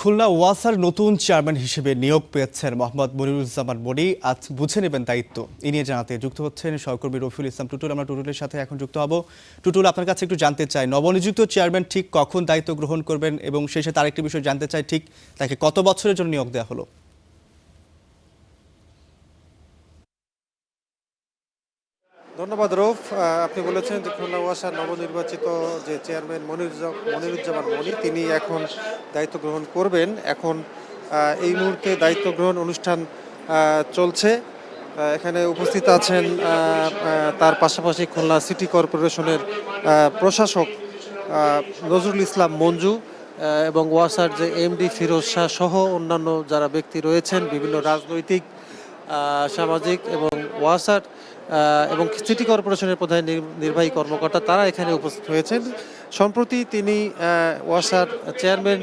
খুলনা ওয়াসার নতুন চেয়ারম্যান হিসেবে নিয়োগ পেয়েছেন মোহাম্মদ মনিরুজ্জামান মনি। আজ বুঝে নেবেন দায়িত্ব। এ নিয়ে জানাতে যুক্ত হচ্ছেন সহকর্মী রফিউল ইসলাম টুটুল। আমরা টুটুলের সাথে এখন যুক্ত হব। টুটুল, আপনার কাছে একটু জানতে চাই, নবনিযুক্ত চেয়ারম্যান ঠিক কখন দায়িত্ব গ্রহণ করবেন, এবং শেষে তার একটি বিষয় জানতে চাই, ঠিক তাকে কত বছরের জন্য নিয়োগ দেওয়া হলো? ধন্যবাদ রৌফ। আপনি বলেছেন যে খুলনা ওয়াসার নবনির্বাচিত যে চেয়ারম্যান মনিরুজ্জামান মনি তিনি এখন দায়িত্ব গ্রহণ করবেন। এখন এই মুহূর্তে দায়িত্ব গ্রহণ অনুষ্ঠান চলছে। এখানে উপস্থিত আছেন তার পাশাপাশি খুলনা সিটি কর্পোরেশনের প্রশাসক নজরুল ইসলাম মঞ্জু এবং ওয়াসার যে এমডি ফিরোজ শাহ সহ অন্যান্য যারা ব্যক্তি রয়েছেন, বিভিন্ন রাজনৈতিক, সামাজিক এবং ওয়াসার এবং সিটি কর্পোরেশনের প্রধান নির্বাহী কর্মকর্তা তারা এখানে উপস্থিত হয়েছেন। সম্প্রতি তিনি ওয়াসার চেয়ারম্যান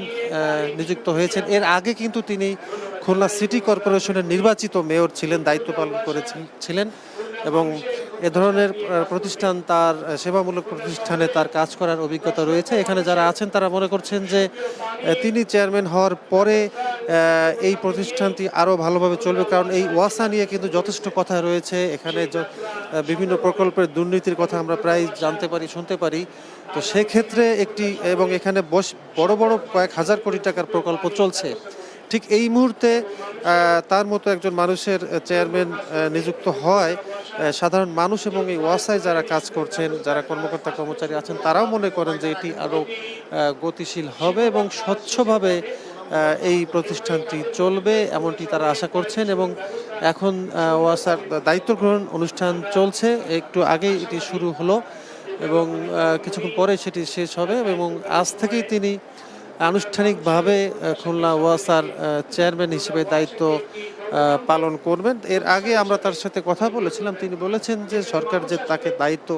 নিযুক্ত হয়েছেন। এর আগে কিন্তু তিনি খুলনা সিটি কর্পোরেশনের নির্বাচিত মেয়র ছিলেন, দায়িত্ব পালন করেছিলেন এবং এ ধরনের প্রতিষ্ঠান, তার সেবামূলক প্রতিষ্ঠানে তার কাজ করার অভিজ্ঞতা রয়েছে। এখানে যারা আছেন তারা মনে করছেন যে তিনি চেয়ারম্যান হওয়ার পরে এই প্রতিষ্ঠানটি আরও ভালোভাবে চলবে, কারণ এই ওয়াসা নিয়ে কিন্তু যথেষ্ট কথা রয়েছে। এখানে বিভিন্ন প্রকল্পের দুর্নীতির কথা আমরা প্রায় জানতে পারি, শুনতে পারি। তো সেক্ষেত্রে এবং এখানে বড় বড় কয়েক হাজার কোটি টাকার প্রকল্প চলছে। ঠিক এই মুহূর্তে তার মতো একজন মানুষের চেয়ারম্যান নিযুক্ত হয়, সাধারণ মানুষ এবং এই ওয়াসায় যারা কাজ করছেন, যারা কর্মকর্তা কর্মচারী আছেন, তারাও মনে করেন যে এটি আরও গতিশীল হবে এবং স্বচ্ছভাবে এই প্রতিষ্ঠানটি চলবে, এমনটি তারা আশা করছেন। এবং এখন ওয়াসার দায়িত্ব গ্রহণ অনুষ্ঠান চলছে, একটু আগেই এটি শুরু হলো এবং কিছুক্ষণ পরে সেটি শেষ হবে এবং আজ থেকেই তিনি আনুষ্ঠানিকভাবে খুলনা ওয়াসার চেয়ারম্যান হিসেবে দায়িত্ব পালন করবেন। এর আগে আমরা তার সাথে কথা বলেছিলাম, তিনি বলেছেন যে সরকার যে তাকে দায়িত্ব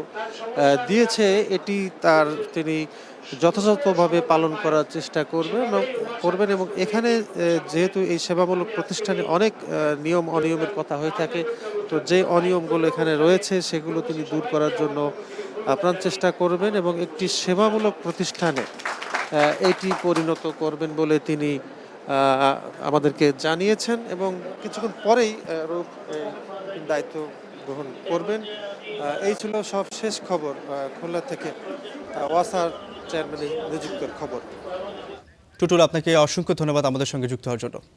দিয়েছে এটি তিনি যথাযথভাবে পালন করার চেষ্টা করবেন এবং এখানে যেহেতু এই সেবামূলক প্রতিষ্ঠানে অনেক নিয়ম অনিয়মের কথা হয়ে থাকে, তো যে অনিয়মগুলো এখানে রয়েছে সেগুলো তিনি দূর করার জন্য আপ্রাণ চেষ্টা করবেন এবং একটি সেবামূলক প্রতিষ্ঠানে এটি পরিণত করবেন বলে তিনি আমাদেরকে জানিয়েছেন এবং কিছুক্ষণ পরেই দায়িত্ব গ্রহণ করবেন। এই ছিল সব শেষ খবর খুলনা থেকে ওয়াসার চেয়ারম্যান নিযুক্তের খবর। টুটুল, আপনাকে অসংখ্য ধন্যবাদ আমাদের সঙ্গে যুক্ত হওয়ার জন্য।